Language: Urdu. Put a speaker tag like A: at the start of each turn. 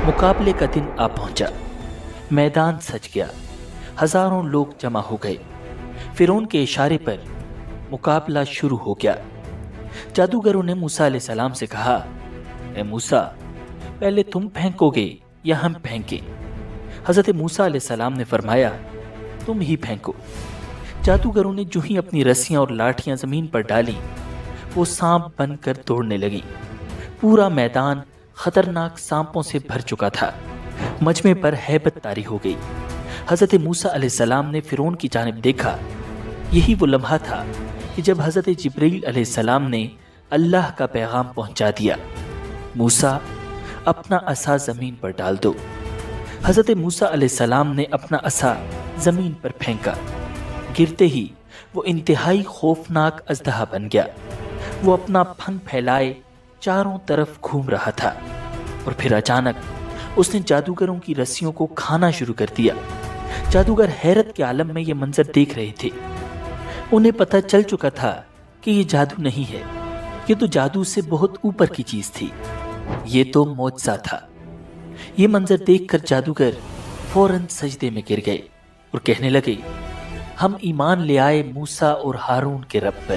A: مقابلے کا دن آ پہنچا۔ میدان سج گیا، ہزاروں لوگ جمع ہو گئے۔ فرعون کے اشارے پر مقابلہ شروع ہو گیا۔ جادوگروں نے موسیٰ علیہ السلام سے کہا، اے موسیٰ، پہلے تم پھینکو گے یا ہم پھینکیں؟ حضرت موسیٰ علیہ السلام نے فرمایا، تم ہی پھینکو۔ جادوگروں نے جو ہی اپنی رسیاں اور لاٹھیاں زمین پر ڈالی، وہ سانپ بن کر دوڑنے لگی۔ پورا میدان خطرناک سانپوں سے بھر چکا تھا۔ مجمع پر ہیبت طاری ہو گئی۔ حضرت موسیٰ علیہ السلام نے فرعون کی جانب دیکھا۔ یہی وہ لمحہ تھا کہ جب حضرت جبرائیل علیہ السلام نے اللہ کا پیغام پہنچا دیا، موسیٰ اپنا عصا زمین پر ڈال دو۔ حضرت موسیٰ علیہ السلام نے اپنا عصا زمین پر پھینکا۔ گرتے ہی وہ انتہائی خوفناک اژدہا بن گیا۔ وہ اپنا پھن پھیلائے چاروں طرف گھوم رہا تھا، اور پھر اچانک اس نے جادوگروں کی رسیوں کو کھانا شروع کر دیا۔ جادوگر حیرت کے عالم میں یہ منظر دیکھ رہے تھے۔ انہیں پتہ چل چکا تھا کہ یہ جادو نہیں ہے، یہ تو جادو سے بہت اوپر کی چیز تھی، یہ تو معجزہ تھا۔ یہ منظر دیکھ کر جادوگر فوراً سجدے میں گر گئے اور کہنے لگے، ہم ایمان لے آئے موسیٰ اور ہارون کے رب پر۔